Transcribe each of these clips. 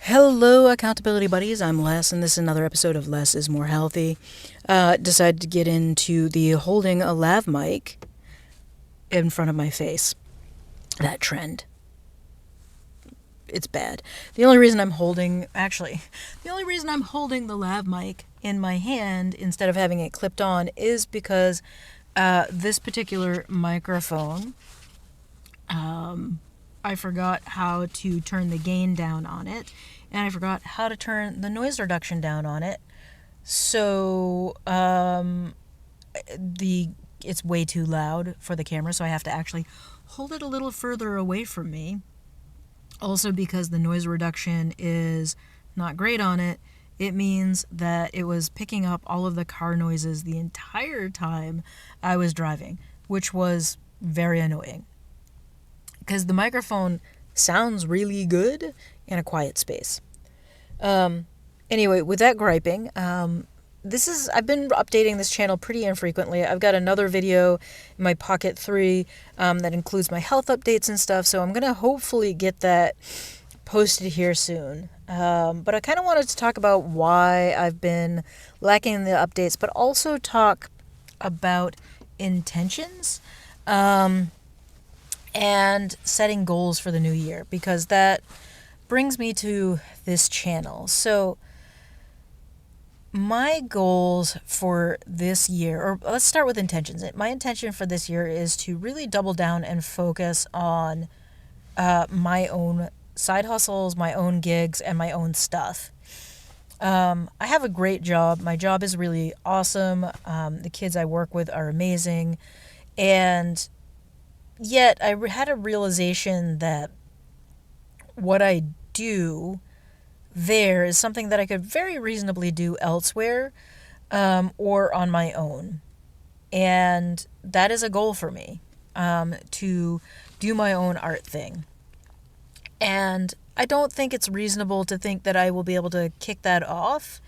Hello, accountability buddies. I'm Les, and this is another episode of Less is More Healthy. Decided to get into the holding a lav mic in front of my face. That trend. It's bad. The only reason I'm holding the lav mic in my hand instead of having it clipped on is because this particular microphone, I forgot how to turn the gain down on it, and I forgot how to turn the noise reduction down on it. So it's way too loud for the camera, so I have to actually hold it a little further away from me. Also, because the noise reduction is not great on it, it means that it was picking up all of the car noises the entire time I was driving, which was very annoying. Because the microphone sounds really good in a quiet space. Anyway, with that griping, I've been updating this channel pretty infrequently. I've got another video in my Pocket 3 that includes my health updates and stuff, so I'm going to hopefully get that posted here soon. But I kind of wanted to talk about why I've been lacking in the updates, but also talk about intentions and setting goals for the new year, because that brings me to this channel. So my goals for this year, or let's start with intentions. My intention for this year is to really double down and focus on my own side hustles, my own gigs, and my own stuff. I have a great job. My job is really awesome. The kids I work with are amazing. And yet I had a realization that what I do there is something that I could very reasonably do elsewhere, or on my own. And that is a goal for me, to do my own art thing. And I don't think it's reasonable to think that I will be able to kick that off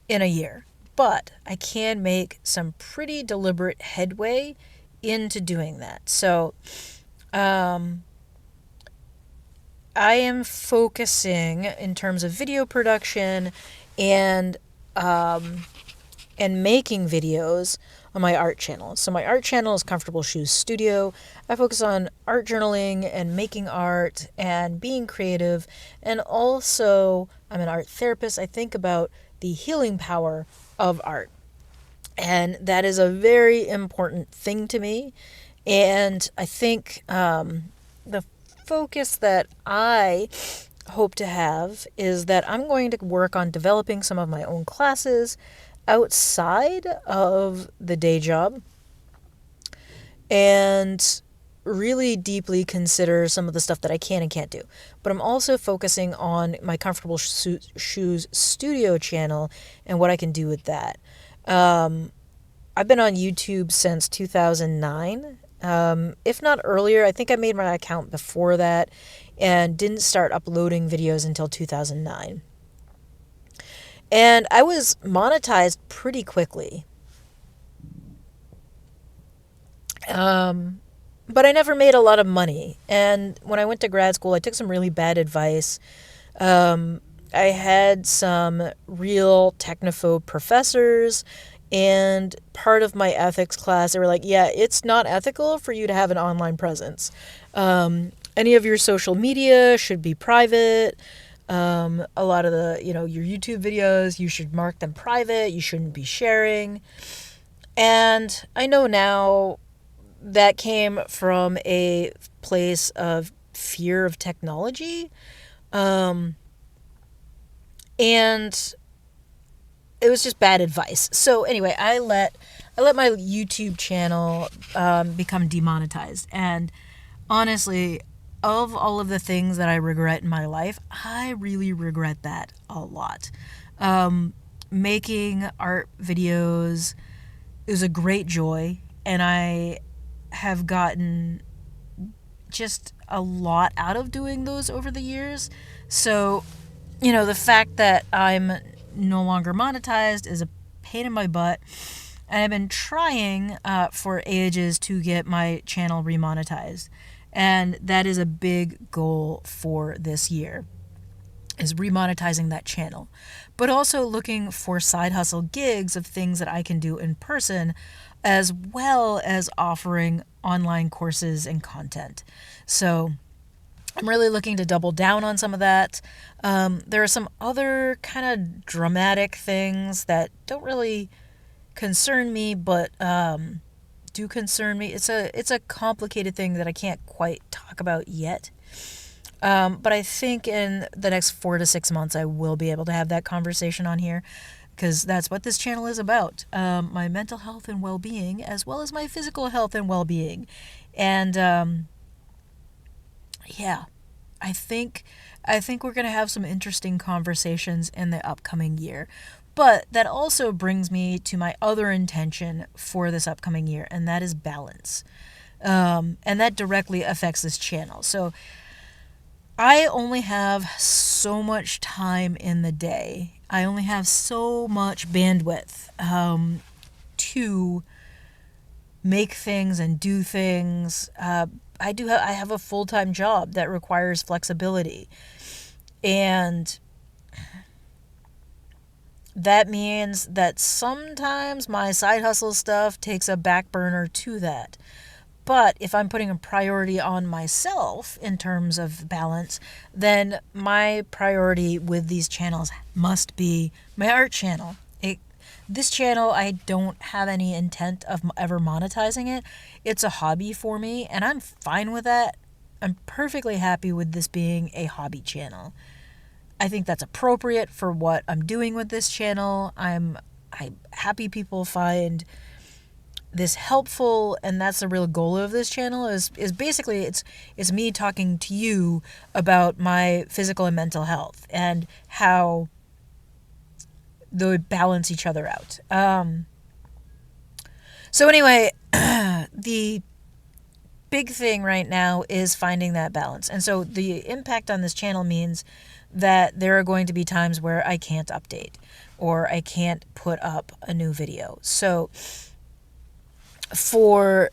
in a year. But I can make some pretty deliberate headway into doing that. So I am focusing in terms of video production and making videos on my art channel. So my art channel is Comfortable Shoes Studio. I focus on art journaling and making art and being creative. And also, I'm an art therapist. I think about the healing power of art. And that is a very important thing to me. And I think the focus that I hope to have is that I'm going to work on developing some of my own classes outside of the day job and really deeply consider some of the stuff that I can and can't do. But I'm also focusing on my Comfortable Shoes Studio channel and what I can do with that. I've been on YouTube since 2009, if not earlier. I think I made my account before that and didn't start uploading videos until 2009. And I was monetized pretty quickly. But I never made a lot of money. And when I went to grad school, I took some really bad advice. I had some real technophobe professors, and part of my ethics class, they were like, yeah, it's not ethical for you to have an online presence. Any of your social media should be private. A lot of the, your YouTube videos, you should mark them private. You shouldn't be sharing. And I know now that came from a place of fear of technology. And it was just bad advice. So anyway, I let my YouTube channel become demonetized. And honestly, of all of the things that I regret in my life, I really regret that a lot. Making art videos is a great joy, and I have gotten just a lot out of doing those over the years. So, the fact that I'm no longer monetized is a pain in my butt. And I've been trying for ages to get my channel remonetized. And that is a big goal for this year. is remonetizing that channel, but also looking for side hustle gigs of things that I can do in person, as well as offering online courses and content. So I'm really looking to double down on some of that. There are some other kind of dramatic things that don't really concern me, but do concern me. It's a complicated thing that I can't quite talk about yet. But I think in the next 4 to 6 months, I will be able to have that conversation on here, because that's what this channel is about. My mental health and well-being, as well as my physical health and well-being. And yeah, I think we're going to have some interesting conversations in the upcoming year. But that also brings me to my other intention for this upcoming year, and that is balance. And that directly affects this channel. So I only have so much time in the day. I only have so much bandwidth to make things and do things. I have a full-time job that requires flexibility. And that means that sometimes my side hustle stuff takes a back burner to that. But if I'm putting a priority on myself in terms of balance, then my priority with these channels must be my art channel. This channel, I don't have any intent of ever monetizing it. It's a hobby for me, and I'm fine with that. I'm perfectly happy with this being a hobby channel. I think that's appropriate for what I'm doing with this channel. I'm happy people find this helpful, and that's the real goal of this channel is basically it's me talking to you about my physical and mental health and how they balance each other out. So anyway, the big thing right now is finding that balance. And so the impact on this channel means that there are going to be times where I can't update or I can't put up a new video. So for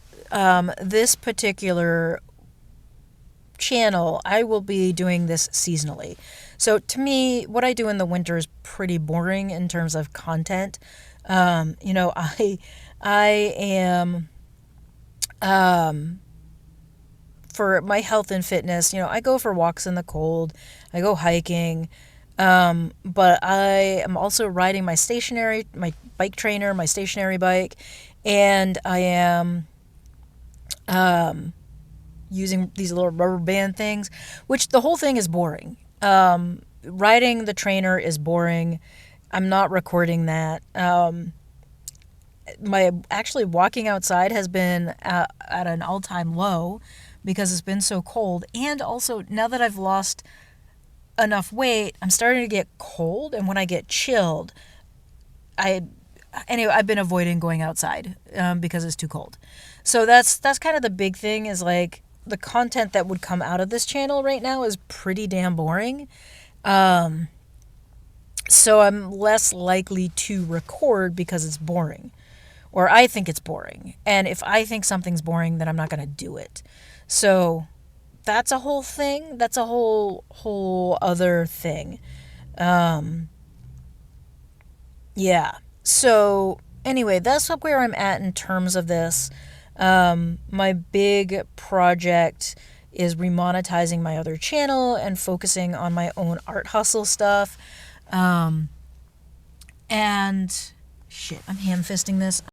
this particular channel, I will be doing this seasonally. So to me, what I do in the winter is pretty boring in terms of content. I am for my health and fitness, I go for walks in the cold, I go hiking, but I am also riding my bike trainer, my stationary bike, and I am using these little rubber band things, which the whole thing is boring. Riding the trainer is boring. I'm not recording that. My actually walking outside has been at an all-time low because it's been so cold. And also, now that I've lost enough weight, I'm starting to get cold. And when I get chilled, I've been avoiding going outside because it's too cold. So that's kind of the big thing is like the content that would come out of this channel right now is pretty damn boring. So I'm less likely to record because it's boring. Or I think it's boring. And if I think something's boring, then I'm not going to do it. So that's a whole thing. That's a whole other thing. Yeah. So anyway, that's where I'm at in terms of this. My big project is remonetizing my other channel and focusing on my own art hustle stuff. And shit, I'm ham-fisting this.